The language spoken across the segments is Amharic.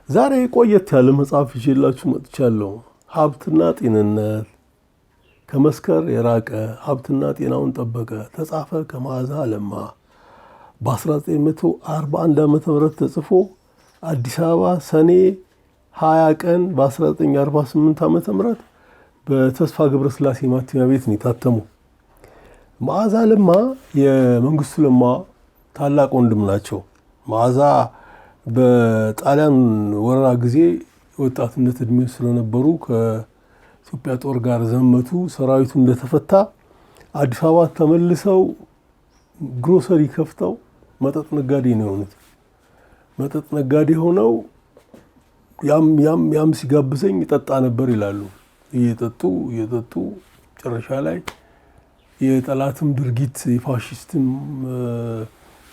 ዛሬ ቆየት ያለ መጽሐፍ ይዤላችሁ መጥቻለሁ። ሀብትና ጤንነት ከመስከር የራቀ ሀብትና ጤናውን ጠበቀ ተጻፈ ከመዓዛ ለማ በ1941 ዓ.ም ተጽፎ አዲስ አበባ ሰኔ 20 ቀን በ1948 ዓ.ም በተስፋ ገብረስላሴ ማተሚያ ቤት ነው የታተመው። መዓዛ ለማ የመንግስቱ ለማ ታላቅ ወንድም ናቸው። መዓዛ በጣሊያን ወረራ ጊዜ ወጣትነት እድሜ ስለነበሩ ከኢትዮጵያ ጦር ጋር ዘመቱ። ሰራዊቱ እንደተፈታ አዲስ አበባ ተመልሰው ግሮሰሪ ከፍተው መጠጥ ነጋዴ ነው የሆኑት። መጠጥ ነጋዴ ሆነው ያም ሲጋብዘኝ ይጠጣ ነበር ይላሉ። እየጠጡ ጨረሻ ላይ የጠላትም ድርጊት የፋሽስትም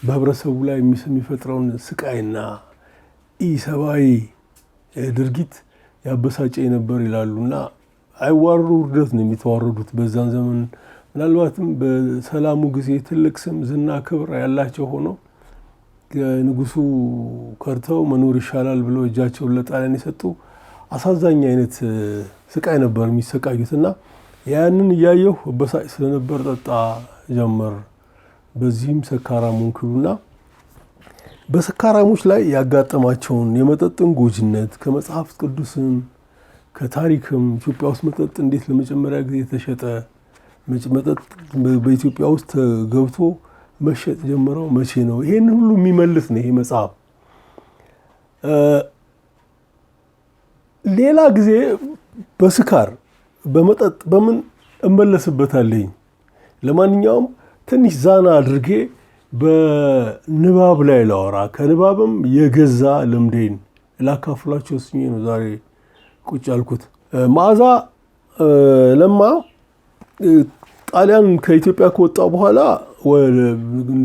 በህብረተሰቡ ላይ የሚፈጥረውን ስቃይና ኢሰብአዊ ድርጊት ያበሳጨኝ ነበር ይላሉና አይዋሩ ውርደት ነው የሚተዋረዱት በዛን ዘመን። ምናልባትም በሰላሙ ጊዜ ትልቅ ስም ዝና ክብር ያላቸው ሆነው ንጉሱ ከርተው መኖር ይሻላል ብለው እጃቸውን ለጣሊያን የሰጡ አሳዛኝ አይነት ስቃይ ነበር የሚሰቃዩትና ያንን እያየሁ በሳጭ ስለነበር ጠጣ ጀመር። በዚህም ሰካራም ሆንኩና በሰካራሞች ላይ ያጋጠማቸውን የመጠጥን ጎጅነት ከመጽሐፍ ቅዱስም ከታሪክም ኢትዮጵያ ውስጥ መጠጥ እንዴት ለመጀመሪያ ጊዜ ተሸጠ፣ መጠጥ በኢትዮጵያ ውስጥ ገብቶ መሸጥ ጀመረው መቼ ነው፣ ይሄን ሁሉ የሚመልስ ነው ይሄ መጽሐፍ። ሌላ ጊዜ በስካር በመጠጥ በምን እመለስበታለኝ። ለማንኛውም ትንሽ ዛና አድርጌ በንባብ ላይ ላወራ ከንባብም የገዛ ልምዴን ላካፍላችሁ ወስኜ ነው ዛሬ ቁጭ ያልኩት። መዓዛ ለማ ጣሊያን ከኢትዮጵያ ከወጣ በኋላ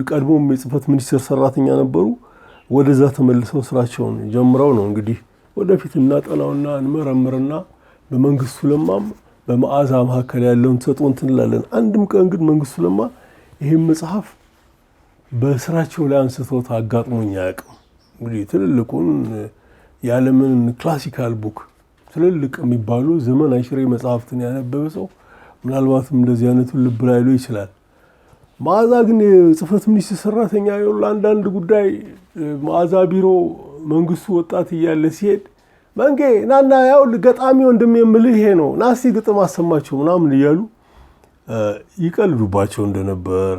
ቀድሞም የጽህፈት ሚኒስቴር ሰራተኛ ነበሩ። ወደዛ ተመልሰው ስራቸውን ጀምረው ነው እንግዲህ ወደፊት እናጠናውና እንመረምርና በመንግስቱ ለማም በመዓዛ መካከል ያለውን ተሰጥኦ እንላለን። አንድም ቀን ግን መንግስቱ ለማ ይሄን መጽሐፍ በስራቸው ላይ አንስተው አጋጥሞኝ አያውቅም። እንግዲህ ትልልቁን የዓለምን ክላሲካል ቡክ ትልልቅ የሚባሉ ዘመን አይሽሬ መጽሐፍትን ያነበበ ሰው ምናልባትም እንደዚህ አይነቱን ልብ ላይሉ ይችላል። መዓዛ ግን የጽህፈት ሚኒስቴር ሰራተኛ ይሁን አንዳንድ ጉዳይ መዓዛ ቢሮ መንግስቱ ወጣት እያለ ሲሄድ መንጌ ናና ያው ገጣሚ ወንድም የምልህ ይሄ ነው ናሲ ግጥም አሰማቸው ምናምን እያሉ ይቀልዱባቸው እንደነበር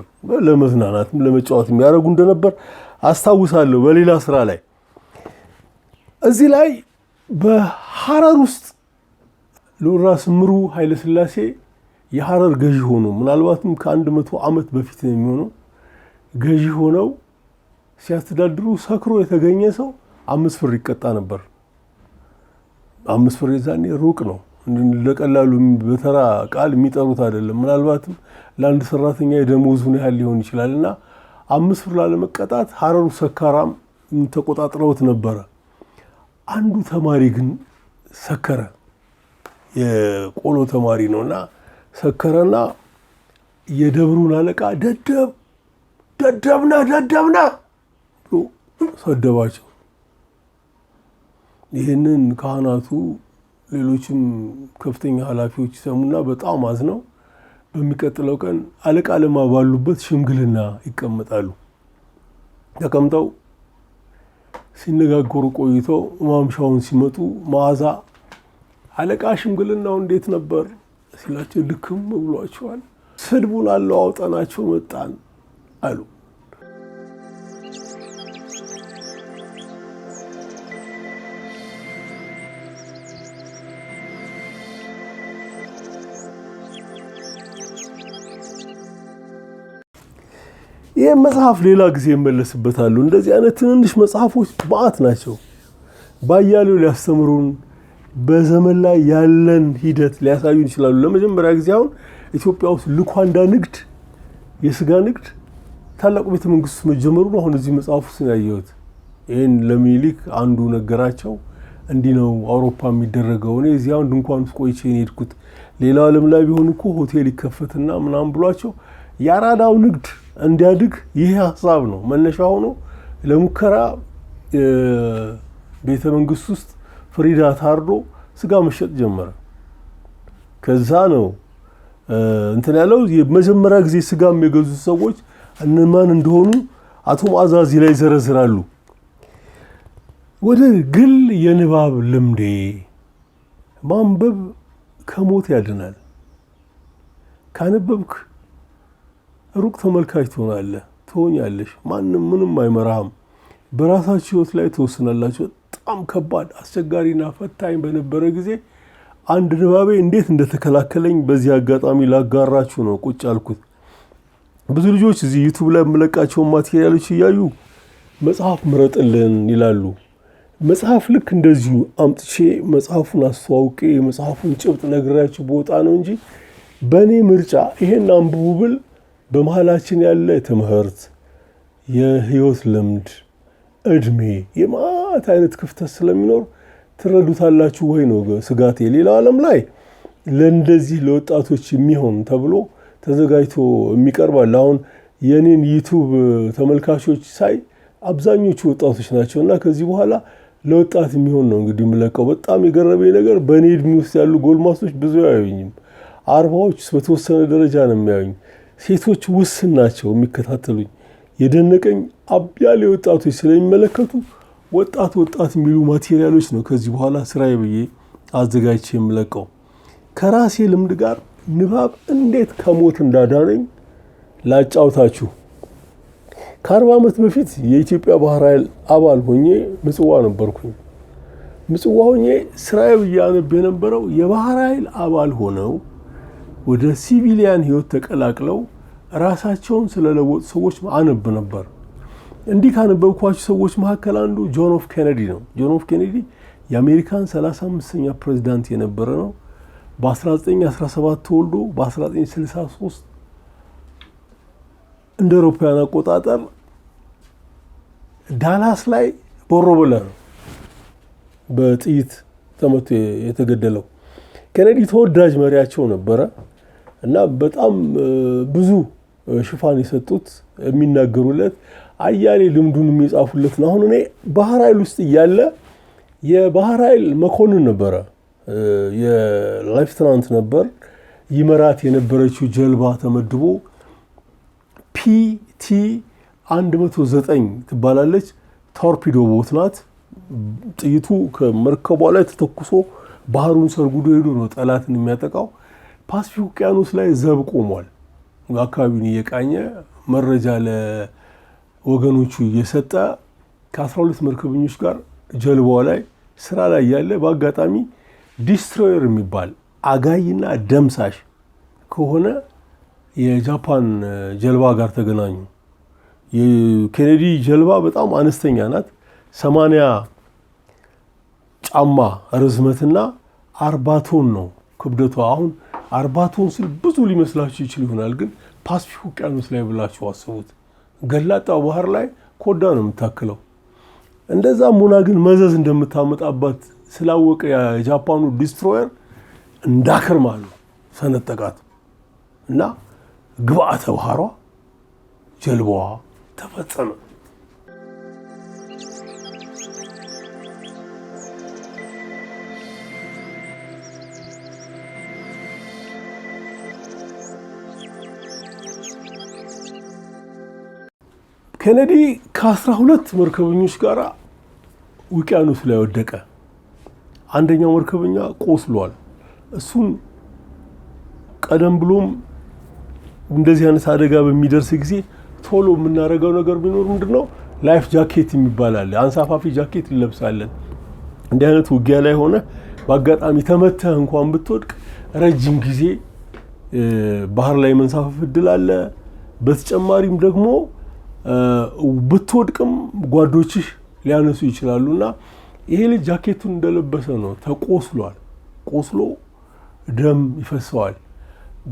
ለመዝናናትም ለመጫወትም ያደርጉ እንደነበር አስታውሳለሁ። በሌላ ስራ ላይ እዚህ ላይ በሐረር ውስጥ ራስ ምሩ ኃይለ ሥላሴ የሐረር ገዢ ሆኖ ምናልባትም ከ100 ዓመት በፊት ነው የሚሆነው ገዢ ሆነው ሲያስተዳድሩ ሰክሮ የተገኘ ሰው 5 ብር ይቀጣ ነበር። 5 ብር የዛኔ ሩቅ ነው፣ ለቀላሉ በተራ ቃል የሚጠሩት አይደለም። ምናልባትም ለአንድ ሰራተኛ የደሞዙን ያህል ሊሆን ይችላልና 5 ብር ላለመቀጣት ሐረሩ ሰካራም ተቆጣጥረውት ነበረ። አንዱ ተማሪ ግን ሰከረ፣ የቆሎ ተማሪ ነውና ሰከረና የደብሩን አለቃ ደደብና ብሎ ሰደባቸው። ይህንን ካህናቱ ሌሎችም ከፍተኛ ኃላፊዎች ሰሙና በጣም አዝነው በሚቀጥለው ቀን አለቃ ለማ ባሉበት ሽምግልና ይቀመጣሉ። ተቀምጠው ሲነጋገሩ ቆይተው ማምሻውን ሲመጡ መዓዛ አለቃ ሽምግልናው እንዴት ነበር ሲላቸው ልክም ብሏቸዋል። ስድቡን አለዋውጠናቸው መጣን አሉ። ይህ መጽሐፍ ሌላ ጊዜ ይመለስበታሉ። እንደዚህ አይነት ትንንሽ መጽሐፎች በአት ናቸው። ባያሌው ሊያስተምሩን በዘመን ላይ ያለን ሂደት ሊያሳዩን ይችላሉ። ለመጀመሪያ ጊዜ አሁን ኢትዮጵያ ውስጥ ልኳንዳ ንግድ፣ የስጋ ንግድ ታላቁ ቤተ መንግስት መጀመሩን አሁን እዚህ መጽሐፍ ውስጥ ያየሁት። ይሄን ለሚኒሊክ አንዱ ነገራቸው። እንዲህ ነው አውሮፓ የሚደረገው። እኔ እዚህ አሁን ድንኳን ውስጥ ቆይቼ ሄድኩት። ሌላው ዓለም ላይ ቢሆን እኮ ሆቴል ይከፈትና ምናምን ብሏቸው የአራዳው ንግድ እንዲያድግ ይሄ ሐሳብ ነው መነሻ ሆኖ ለሙከራ ቤተ መንግስት ውስጥ ፍሪዳ ታርዶ ስጋ መሸጥ ጀመረ። ከዛ ነው እንትን ያለው። የመጀመሪያ ጊዜ ስጋም የገዙ ሰዎች እነማን እንደሆኑ አቶ መዓዛ እዚህ ላይ ይዘረዝራሉ። ወደ ግል የንባብ ልምዴ ማንበብ ከሞት ያድናል። ካነበብክ ሩቅ ተመልካች ትሆኛለሽ። ማንም ምንም አይመራህም። በራሳችሁ ህይወት ላይ ትወስናላችሁ። በጣም ከባድ አስቸጋሪና ፈታኝ በነበረ ጊዜ አንድ ንባቤ እንዴት እንደተከላከለኝ በዚህ አጋጣሚ ላጋራችሁ ነው ቁጭ አልኩት። ብዙ ልጆች እዚህ ዩቲዩብ ላይ የምለቃቸው ማቴሪያሎች እያዩ መጽሐፍ ምረጥልን ይላሉ። መጽሐፍ ልክ እንደዚሁ አምጥቼ መጽሐፉን አስተዋውቄ መጽሐፉን ጭብጥ ነግራችሁ በወጣ ነው እንጂ በእኔ ምርጫ ይሄን አንብቡ ብል በመሃላችን ያለ ትምህርት፣ የህይወት ልምድ፣ እድሜ የማት አይነት ክፍተት ስለሚኖር ትረዱታላችሁ ወይ ነው ስጋቴ። ሌላው ዓለም ላይ ለእንደዚህ ለወጣቶች የሚሆን ተብሎ ተዘጋጅቶ የሚቀርባል። አሁን የኔን ዩቲዩብ ተመልካቾች ሳይ አብዛኞቹ ወጣቶች ናቸውና ከዚህ በኋላ ለወጣት የሚሆን ነው እንግዲህ የምለቀው። በጣም የገረመኝ ነገር በእኔ እድሜ ውስጥ ያሉ ጎልማሶች ብዙ አያዩኝም። አርባዎች በተወሰነ ደረጃ ነው የሚያዩኝ። ሴቶች ውስን ናቸው የሚከታተሉኝ። የደነቀኝ አብያሌ ወጣቶች ስለሚመለከቱ ወጣት የሚሉ ማቴሪያሎች ነው ከዚህ በኋላ ስራዬ ብዬ አዘጋጅቼ የምለቀው። ከራሴ ልምድ ጋር ንባብ እንዴት ከሞት እንዳዳነኝ ላጫውታችሁ። ከ40 ዓመት በፊት የኢትዮጵያ ባህር ኃይል አባል ሆኜ ምጽዋ ነበርኩኝ። ምጽዋ ሆኜ ስራዬ ብዬ አነብ የነበረው የባህር ኃይል አባል ሆነው ወደ ሲቪሊያን ህይወት ተቀላቅለው ራሳቸውን ስለለወጡ ሰዎች አነብ ነበር። እንዲህ ካነበብኳቸው ሰዎች መካከል አንዱ ጆን ኤፍ ኬኔዲ ነው። ጆን ኤፍ ኬኔዲ የአሜሪካን 35ኛ ፕሬዝዳንት የነበረ ነው። በ1917 ተወልዶ በ1963 እንደ አውሮፓውያን አቆጣጠር ዳላስ ላይ በወሮበላ ነው በጥይት ተመቶ የተገደለው። ኬኔዲ ተወዳጅ መሪያቸው ነበረ እና በጣም ብዙ ሽፋን የሰጡት የሚናገሩለት አያሌ ልምዱን የሚጻፉለት ነው። አሁን እኔ ባህር ኃይል ውስጥ እያለ የባህር ኃይል መኮንን ነበረ፣ የሌፍትናንት ነበር። ይመራት የነበረችው ጀልባ ተመድቦ ፒቲ 109 ትባላለች። ቶርፒዶ ቦት ናት። ጥይቱ ከመርከቧ ላይ ተተኩሶ ባህሩን ሰርጉዶ ሄዶ ነው ጠላትን የሚያጠቃው። ፓሲፊክ ውቅያኖስ ላይ ዘብ ቆሟል። አካባቢውን እየቃኘ መረጃ ለወገኖቹ እየሰጠ ከ12 መርከበኞች ጋር ጀልባዋ ላይ ስራ ላይ ያለ በአጋጣሚ ዲስትሮየር የሚባል አጋይና ደምሳሽ ከሆነ የጃፓን ጀልባ ጋር ተገናኙ። የኬኔዲ ጀልባ በጣም አነስተኛ ናት። 80 ጫማ ርዝመትና 40 ቶን ነው ክብደቷ። አሁን 40 ቶን ሲል ብዙ ሊመስላችሁ ይችል ይሆናል፣ ግን ፓሲፊክ ውቅያኖስ ላይ ብላችሁ አስቡት። ገላጣው ባህር ላይ ኮዳ ነው የምታክለው። እንደዛም ሆና ግን መዘዝ እንደምታመጣባት ስላወቀ የጃፓኑ ዲስትሮየር እንዳከርማ ነው ሰነጠቃት እና ግብአተ ባህሯ ጀልባዋ ተፈጸመ። ኬኔዲ ከ12 መርከበኞች ጋር ውቅያኖስ ላይ ወደቀ። አንደኛው መርከበኛ ቆስሏል። እሱን ቀደም ብሎም እንደዚህ አይነት አደጋ በሚደርስ ጊዜ ቶሎ የምናደርገው ነገር ቢኖር ምንድነው? ላይፍ ጃኬት የሚባል አለ። አንሳፋፊ ጃኬት እንለብሳለን። እንዲህ አይነት ውጊያ ላይ ሆነ በአጋጣሚ ተመተህ እንኳን ብትወድቅ ረጅም ጊዜ ባህር ላይ መንሳፈፍ እድል አለ። በተጨማሪም ደግሞ ብትወድቅም ጓዶችሽ ሊያነሱ ይችላሉና ይሄ ልጅ ጃኬቱን እንደለበሰ ነው ተቆስሏል። ቆስሎ ደም ይፈሰዋል።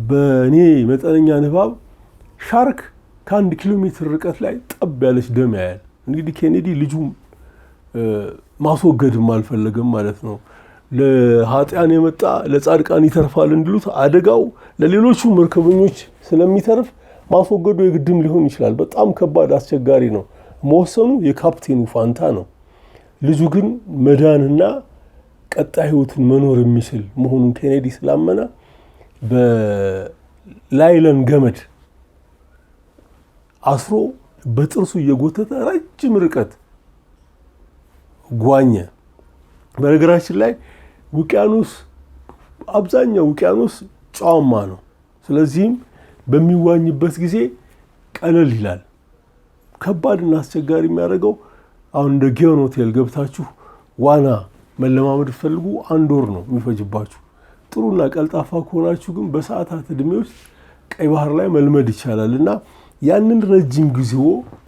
በእኔ መጠነኛ ንባብ ሻርክ ከ1 ኪሎ ሜትር ርቀት ላይ ጠብ ያለች ደም ያያል። እንግዲህ ኬኔዲ ልጁም ማስወገድም አልፈለገም ማለት ነው። ለኃጢያን የመጣ ለጻድቃን ይተርፋል እንዲሉት አደጋው ለሌሎቹ መርከበኞች ስለሚተርፍ ማስወገዱ የግድም ሊሆን ይችላል። በጣም ከባድ አስቸጋሪ ነው። መወሰኑ የካፕቴኑ ፋንታ ነው። ልጁ ግን መዳንና ቀጣይ ህይወቱን መኖር የሚችል መሆኑን ኬኔዲ ስላመነ በላይለን ገመድ አስሮ በጥርሱ እየጎተተ ረጅም ርቀት ጓኘ። በነገራችን ላይ ውቅያኖስ አብዛኛው ውቅያኖስ ጨዋማ ነው። ስለዚህም በሚዋኝበት ጊዜ ቀለል ይላል። ከባድና አስቸጋሪ የሚያደርገው አሁን እንደ ጊዮን ሆቴል ገብታችሁ ዋና መለማመድ ፈልጉ 1 ወር ነው የሚፈጅባችሁ። ጥሩና ቀልጣፋ ከሆናችሁ ግን በሰዓታት ዕድሜ ውስጥ ቀይ ባህር ላይ መልመድ ይቻላል እና ያንን ረጅም ጊዜ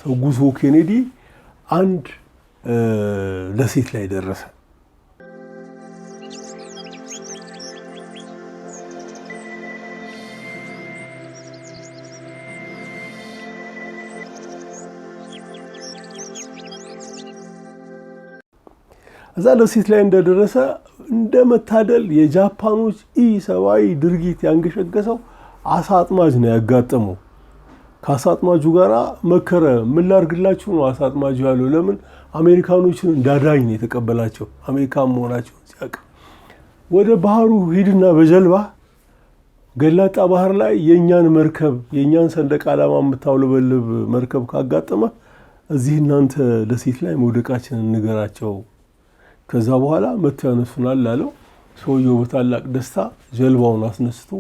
ተጉዞ ኬኔዲ አንድ ደሴት ላይ ደረሰ። እዛ ደሴት ላይ እንደደረሰ እንደመታደል የጃፓኖች ኢሰብአዊ ድርጊት ያንገሸገሰው አሳ አጥማጅ ነው ያጋጠመው። ከአሳ አጥማጁ ጋር መከረ። ምን ላድርግላችሁ ነው አሳ አጥማጁ ያለው። ለምን አሜሪካኖችን እንዳዳኝ ነው የተቀበላቸው። አሜሪካን መሆናቸውን ሲያውቅ ወደ ባህሩ ሂድና በጀልባ ገላጣ ባህር ላይ የኛን መርከብ የኛን ሰንደቅ ዓላማ የምታውለበልብ መርከብ ካጋጠመ እዚህ እናንተ ደሴት ላይ መውደቃችንን ንገራቸው፣ ከዛ በኋላ መጥተው ያነሱናል አለው። ሰውየው በታላቅ ደስታ ጀልባውን አስነስቶ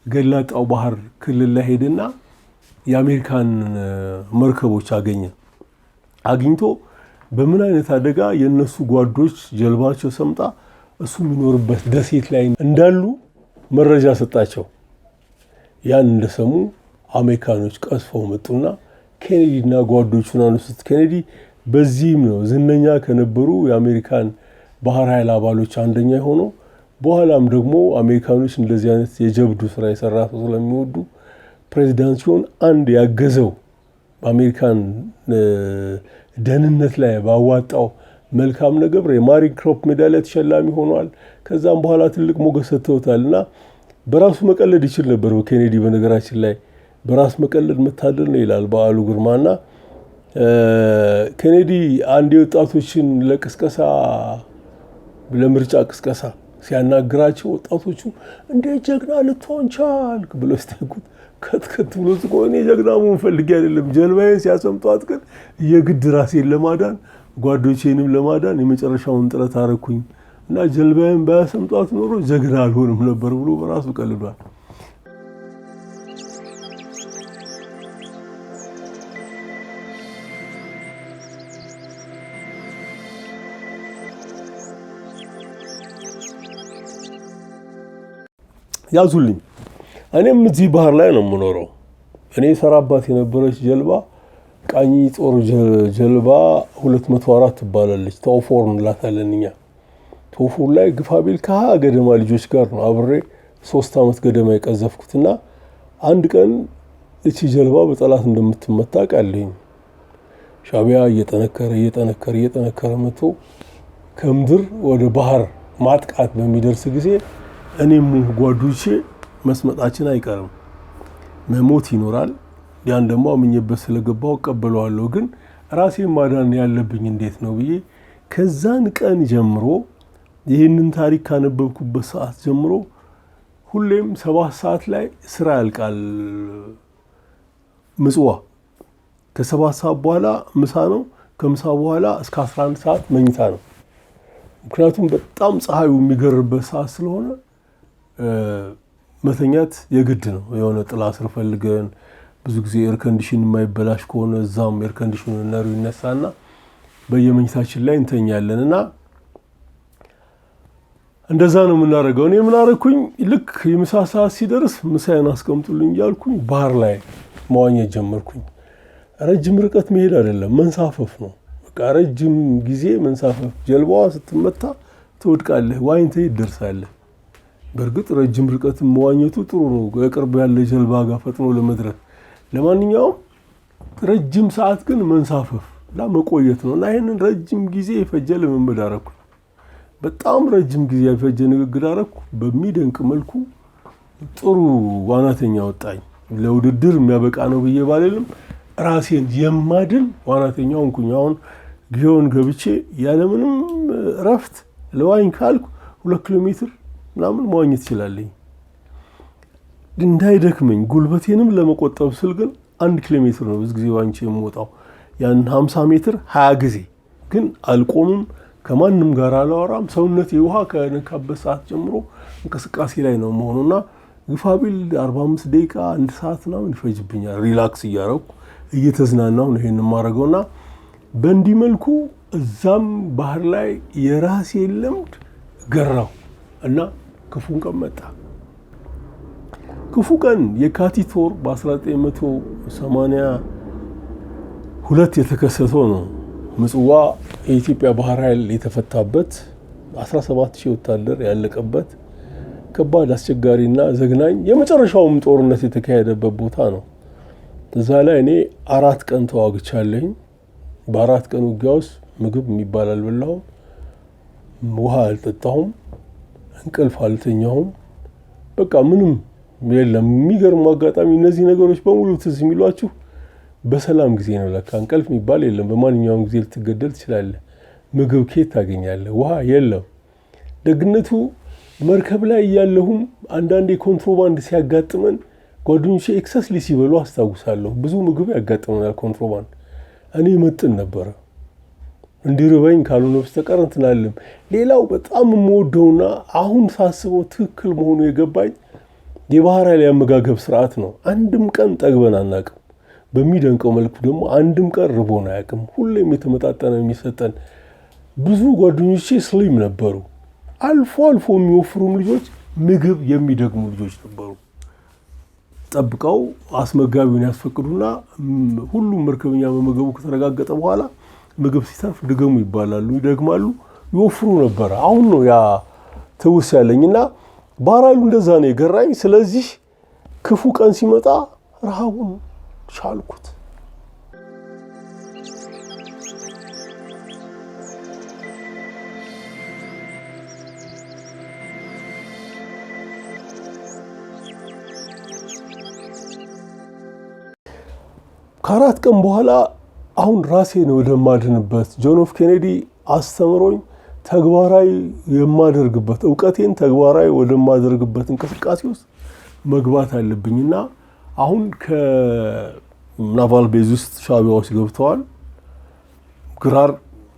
ገላጣው ባህር ክልል ላይ ሄደና የአሜሪካን መርከቦች አግኝቶ በምን አይነት አደጋ የነሱ ጓዶች ጀልባቸው ሰምጣ እሱ የሚኖርበት ደሴት ላይ እንዳሉ መረጃ ሰጣቸው። ያን እንደሰሙ አሜሪካኖች ቀስፈው መጡና ኬኔዲና ጓዶቹን አነሱት። ኬኔዲ በዚህም ነው ዝነኛ ከነበሩ የአሜሪካን ባህር ኃይል አባሎች አንደኛ የሆነው። በኋላም ደግሞ አሜሪካኖች እንደዚህ አይነት የጀብዱ ስራ የሰራ ሰው ስለሚወዱ ፕሬዚዳንት ሲሆን አንድ ያገዘው በአሜሪካን ደህንነት ላይ ባዋጣው መልካም ነገር የማሪን ክሮፕ ሜዳሊያ ተሸላሚ ሆኗል። ከዛም በኋላ ትልቅ ሞገስ ሰጥተውታልና በራሱ መቀለድ ይችል ነበር ኬኔዲ። በነገራችን ላይ በራስ መቀለድ መታደል ነው ይላል በዓሉ ግርማና ኬኔዲ አንድ የወጣቶችን ለቅስቀሳ ለምርጫ ቅስቀሳ ሲያናግራቸው ወጣቶቹ እንደ ጀግና ልትሆን ቻልክ ብለው ሲጠይቁት ከትከት ብሎ ጽቆኔ ጀግና መሆን ፈልጌ አይደለም፣ ጀልባዬን ሲያሰምጧት ግን የግድ ራሴን ለማዳን ጓዶቼንም ለማዳን የመጨረሻውን ጥረት አረኩኝ እና ጀልባዬን ባያሰምጧት ኖሮ ጀግና አልሆንም ነበር ብሎ በራሱ ቀልዷል። ያዙልኝ። እኔም እዚህ ባህር ላይ ነው የምኖረው። እኔ ሰራባት የነበረች ጀልባ ቃኝ ጦር ጀልባ 204 ትባላለች። ቶፎር እንላታለን እኛ። ቶፎር ላይ ግፋቢል ከ20 ገደማ ልጆች ጋር ነው አብሬ 3 ዓመት ገደማ የቀዘፍኩትና አንድ ቀን እቺ ጀልባ በጠላት እንደምትመታ ቃለኝ። ሻቢያ እየጠነከረ መጥቶ ከምድር ወደ ባህር ማጥቃት በሚደርስ ጊዜ እኔም ጓዶቼ መስመጣችን አይቀርም፣ መሞት ይኖራል። ያን ደግሞ አምኜበት ስለገባው እቀበለዋለሁ። ግን ራሴን ማዳን ያለብኝ እንዴት ነው ብዬ ከዛን ቀን ጀምሮ ይህንን ታሪክ ካነበብኩበት ሰዓት ጀምሮ ሁሌም 7 ሰዓት ላይ ስራ ያልቃል ምጽዋ። ከ7 ሰዓት በኋላ ምሳ ነው። ከምሳ በኋላ እስከ 11 ሰዓት መኝታ ነው። ምክንያቱም በጣም ፀሐዩ የሚገርበት ሰዓት ስለሆነ መተኛት የግድ ነው። የሆነ ጥላ ስር ፈልገን ብዙ ጊዜ ኤር ኮንዲሽን የማይበላሽ ከሆነ እዛም ኤር ኮንዲሽኑ ነሩ ይነሳና በየመኝታችን ላይ እንተኛለንና እንደዛ ነው የምናደርገው። እኔ ምን አደረኩኝ? ልክ የምሳ ሰዓት ሲደርስ ምሳዬን አስቀምጡልኝ እያልኩኝ ባህር ላይ መዋኘት ጀመርኩኝ። ረጅም ርቀት መሄድ አይደለም መንሳፈፍ ነው። በቃ ረጅም ጊዜ መንሳፈፍ። ጀልባዋ ስትመታ ትወድቃለህ፣ ዋኝተህ ትደርሳለህ። በእርግጥ ረጅም ርቀት መዋኘቱ ጥሩ ነው፣ ቅርብ ያለ ጀልባ ጋር ፈጥኖ ለመድረስ። ለማንኛውም ረጅም ሰዓት ግን መንሳፈፍ እና መቆየት ነው እና ይሄንን ረጅም ጊዜ የፈጀ ልምምድ አደረኩ። በጣም ረጅም ጊዜ የፈጀ ንግግር አደረኩ። በሚደንቅ መልኩ ጥሩ ዋናተኛ ወጣኝ። ለውድድር የሚያበቃ ነው ብዬ ባልልም ራሴን የማድን ዋናተኛ ሆንኩኝ። አሁን ጊዮን ገብቼ ያለምንም እረፍት ለዋኝ ካልኩ 2 ኪሎ ሜትር ምናምን መዋኘት ይችላልኝ። እንዳይደክመኝ ጉልበቴንም ለመቆጠብ ስል ግን 1 ኪሎ ሜትር ነው ብዙ ጊዜ ዋኝቼ የምወጣው። ያን 50 ሜትር 20 ጊዜ ግን አልቆምም። ከማንም ጋር አላወራም። ሰውነቴ ውሃ ከነካበት ሰዓት ጀምሮ እንቅስቃሴ ላይ ነው መሆኑና ግፋቢል 45 ደቂቃ 1 ሰዓት ነው ይፈጅብኛል። ሪላክስ እያረኩ እየተዝናናው ነው ይሄን ማረገውና በእንዲህ መልኩ እዛም ባህር ላይ የራሴ ልምድ ገራው እና ክፉን ቀን መጣ። ክፉ ቀን የካቲት ወር በ1982 የተከሰተው ነው። ምጽዋ የኢትዮጵያ ባህር ኃይል የተፈታበት 17000 ወታደር ያለቀበት ከባድ አስቸጋሪና ዘግናኝ የመጨረሻውም ጦርነት የተካሄደበት ቦታ ነው። እዛ ላይ እኔ 4 ቀን ተዋግቻለሁ። በ4 ቀን ውጊያ ውስጥ ምግብ የሚባል አልበላሁም፣ ውሃ አልጠጣሁም፣ እንቅልፍ አልተኛሁም። በቃ ምንም የለም። የሚገርም አጋጣሚ እነዚህ ነገሮች በሙሉ ትዝ የሚሏችሁ በሰላም ጊዜ ነው። ለካ እንቅልፍ የሚባል የለም። በማንኛውም ጊዜ ልትገደል ትችላለህ። ምግብ ከየት ታገኛለህ? ውሃ የለም። ደግነቱ መርከብ ላይ ያለሁም አንዳንዴ ኮንትሮባንድ ሲያጋጥመን ጓደኞቼ ኤክሰስሊ ሲበሉ አስታውሳለሁ። ብዙ ምግብ ያጋጥመናል ኮንትሮባንድ። እኔ መጥን ነበረ እንዲርበኝ ካልሆነ በስተቀር እንትናለም። ሌላው በጣም የምወደውና አሁን ሳስበው ትክክል መሆኑ የገባኝ የባህር ኃይል አመጋገብ ስርዓት ነው። አንድም ቀን ጠግበን አናውቅም። በሚደንቀው መልኩ ደግሞ አንድም ቀን ርቦን አያውቅም። ሁሌም የተመጣጠነ የሚሰጠን። ብዙ ጓደኞቼ ስሊም ነበሩ። አልፎ አልፎ የሚወፍሩም ልጆች፣ ምግብ የሚደግሙ ልጆች ነበሩ። ጠብቀው አስመጋቢውን ያስፈቅዱና ሁሉም መርከበኛ መመገቡ ከተረጋገጠ በኋላ ምግብ ሲተርፍ ድገሙ ይባላሉ። ይደግማሉ፣ ይወፍሩ ነበር። አሁን ነው ያ ትውስ ያለኝና ባህር ኃይሉ እንደዛ ነው የገራኝ። ስለዚህ ክፉ ቀን ሲመጣ ረሃቡን ቻልኩት። ከ4 ቀን በኋላ አሁን ራሴን ወደማድንበት ጆን ኤፍ ኬኔዲ አስተምሮኝ ተግባራዊ የማደርግበት እውቀቴን ተግባራዊ ወደማደርግበት እንቅስቃሴ ውስጥ መግባት አለብኝና አሁን ከናቫል ቤዝ ውስጥ ሻቢያዎች ገብተዋል። ግራር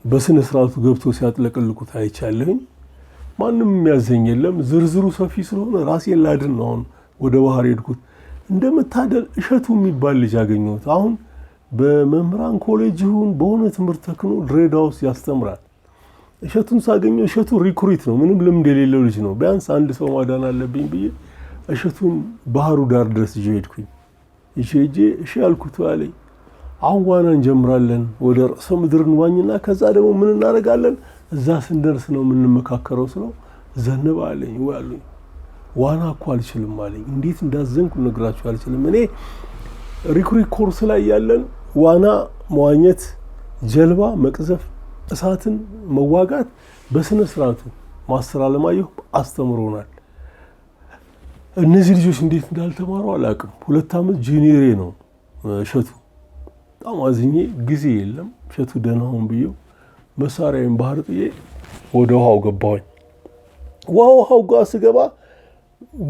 በስነ ስርዓቱ ገብቶ ሲያጥለቀልቁት አይቻለሁኝ። ማንም የሚያዘኝ የለም። ዝርዝሩ ሰፊ ስለሆነ ራሴን ላድን ነው አሁን ወደ ባህር ሄድኩት። እንደመታደል እሸቱ የሚባል ልጅ አገኘሁት። አሁን በመምህራን ኮሌጅ ይሁን በሆነ ትምህርት ተክኖ ድሬዳዋ ውስጥ ያስተምራል። እሸቱን ሳገኘው እሸቱ ሪክሩት ነው፣ ምንም ልምድ የሌለው ልጅ ነው። ቢያንስ አንድ ሰው ማዳን አለብኝ ብዬ እሸቱን ባህሩ ዳር ድረስ ይዤ ሄድኩኝ። እሺ ያልኩት አለኝ፣ አሁን ዋና እንጀምራለን፣ ወደ ርዕሰ ምድር እንዋኝና ከዛ ደግሞ ምን እናደርጋለን፣ እዛ ስንደርስ ነው የምንመካከረው ስለው ዘንባ አለኝ። ወያሉኝ ዋና እኮ አልችልም አለኝ። እንዴት እንዳዘንኩ ነግራችሁ አልችልም። እኔ ሪክሩት ኮርስ ላይ ያለን ዋና መዋኘት፣ ጀልባ መቅዘፍ፣ እሳትን መዋጋት በስነ ስርዓቱ ማስተር አለማየሁ አስተምሮናል። እነዚህ ልጆች እንዴት እንዳልተማሩ አላውቅም። 2 ዓመት ጁኒየር ነው እሸቱ። በጣም አዝኜ ጊዜ የለም እሸቱ ደህናውን ብዬው መሳሪያዬን ባህር ጥዬ ወደ ውሃው ገባሁኝ። ውሃው ጋር ስገባ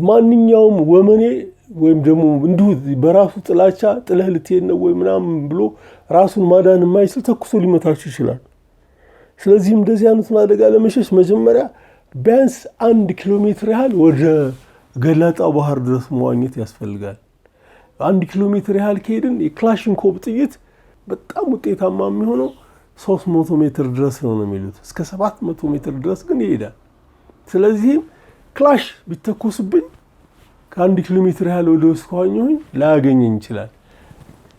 ማንኛውም ወመኔ ወይም ደግሞ እንዲሁ በራሱ ጥላቻ ጥለህ ልትሄድ ነው ወይ ምናምን ብሎ ራሱን ማዳን የማይችል ተኩሶ ሊመታችሁ ይችላል። ስለዚህም እንደዚህ አይነቱን አደጋ ለመሸሽ መጀመሪያ ቢያንስ 1 ኪሎ ሜትር ያህል ወደ ገላጣው ባህር ድረስ መዋኘት ያስፈልጋል። 1 ኪሎ ሜትር ያህል ከሄድን የክላሽንኮቭ ጥይት በጣም ውጤታማ የሚሆነው 300 ሜትር ድረስ ነው የሚሉት። እስከ 700 ሜትር ድረስ ግን ይሄዳል። ስለዚህም ክላሽ ቢተኮስብኝ ከ1 ኪሎ ሜትር ያህል ወደ ውስጥ ከዋኘሁኝ ላያገኘኝ ይችላል።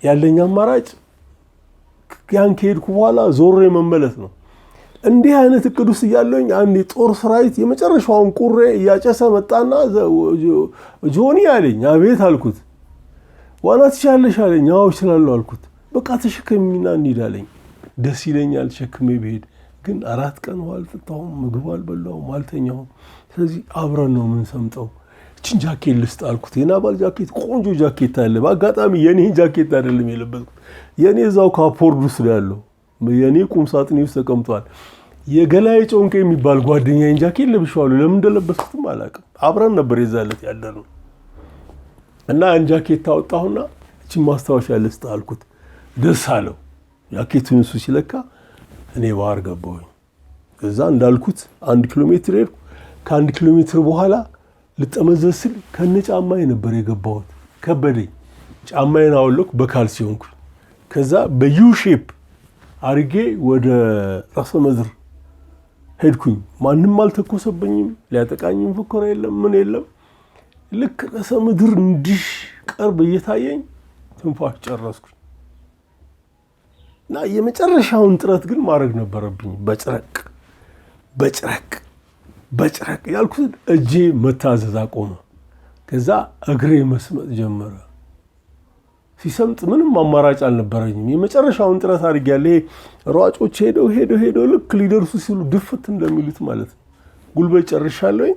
ያለኝ አማራጭ ያን ከሄድኩ በኋላ ዞሬ መመለስ ነው። እንዲህ አይነት እቅድ ውስጥ እያለሁኝ አንድ የጦር ሰራዊት የመጨረሻውን ቁሬ እያጨሰ መጣና ጆኒ አለኝ። አቤት አልኩት። ዋና ትችላለሽ አለኝ። አዎ እችላለሁ አልኩት። በቃ ተሸከሚና እንሂድ አለኝ። ደስ ይለኛል ተሸክሜ ብሄድ፣ ግን 4 ቀን ውሃ አልጠጣሁም፣ ምግብ አልበላሁም፣ አልተኛሁም። ስለዚህ አብረን ነው የምንሰምጠው። እችን ጃኬት ልስጥ አልኩት። የናባል ጃኬት ቆንጆ ጃኬት አለ። በአጋጣሚ የኔ ጃኬት አይደለም የለበስኩት፣ የኔ እዛው ካፖርድ ውስጥ ያለው የኔ ቁም ሳጥኔ ውስጥ ተቀምጧል። የገላዬ ጮንቄ የሚባል ጓደኛዬን ጃኬት ለብሼዋለሁ። ለምን እንደለበስኩትም አላውቅም። አብረን ነበር የዛለት ያደርነው እና ያን ጃኬት ታወጣሁና እቺ ማስታወሻ ልስጥ አልኩት። ደስ አለው። ጃኬቱን እሱ ሲለካ እኔ ባህር ገባሁኝ። ከዛ እንዳልኩት 1 ኪሎ ሜትር ሄድኩ። ከ1 ኪሎ ሜትር በኋላ ልጠመዘዝ ስል ከነ ጫማዬ ነበር የገባሁት። ከበደኝ። ጫማዬን አወለኩ፣ በካልሲ ሆንኩ። ከዛ በዩ ሼፕ አርጌ ወደ ራስ ምድር ሄድኩኝ። ማንም አልተኮሰበኝም፣ ሊያጠቃኝም ፉከራ የለም፣ ምን የለም። ልክ ራስ ምድር እንዲህ ቀርብ እየታየኝ ትንፋሽ ጨረስኩኝ እና የመጨረሻውን ጥረት ግን ማድረግ ነበረብኝ። በጭረቅ ያልኩት እጄ መታዘዝ አቆመ። ከዛ እግሬ መስመጥ ጀመረ። ሲሰምጥ ምንም አማራጭ አልነበረኝም። የመጨረሻውን ጥረት አድርጌያለሁ። ሯጮች ሄደው ልክ ሊደርሱ ሲሉ ድፍት እንደሚሉት ማለት ነው። ጉልበት ጨርሻለሁ።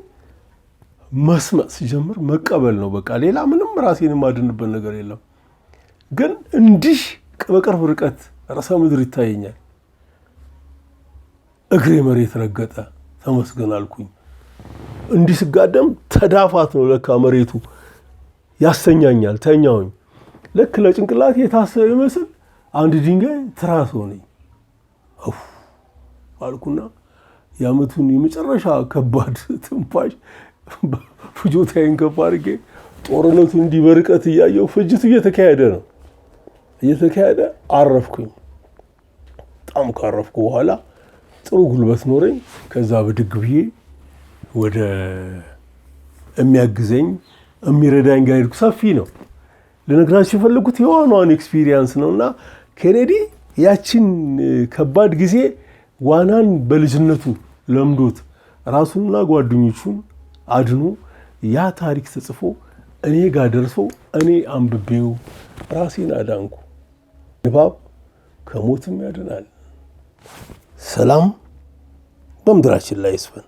መስመጥ ሲጀምር መቀበል ነው በቃ። ሌላ ምንም ራሴን የማድንበት ነገር የለም። ግን እንዲህ በቅርብ ርቀት ራስ ምድር ይታየኛል። እግሬ መሬት ረገጠ። ተመስገን አልኩኝ። እንዲህ ስጋደም ተዳፋት ነው ለካ መሬቱ ያሰኛኛል። ተኛውኝ። ልክ ለጭንቅላት የታሰበ ይመስል አንድ ድንጋይ ትራስ ሆነኝ። አልኩና የዓመቱን የመጨረሻ ከባድ ትንፋሽ ፍጆታዬን ከፍ አድርጌ ጦርነቱ እንዲህ በርቀት እያየሁ ፍጅቱ እየተካሄደ ነው። አረፍኩኝ። በጣም ካረፍኩ በኋላ ጥሩ ጉልበት ኖረኝ። ከዛ ብድግ ብዬ ወደ የሚያግዘኝ የሚረዳኝ ጋር ሄድኩ። ሰፊ ነው ልነግራችሁ የፈለኩት የዋናውን ኤክስፒሪየንስ ነውና ኬኔዲ ያችን ከባድ ጊዜ ዋናን በልጅነቱ ለምዶት ራሱንና ጓደኞቹን አድኖ ያ ታሪክ ተጽፎ እኔ ጋር ደርሶ እኔ አንብቤው ራሴን አዳንኩ። ንባብ ከሞትም ያድናል። ሰላም በምድራችን ላይ ይስፈን።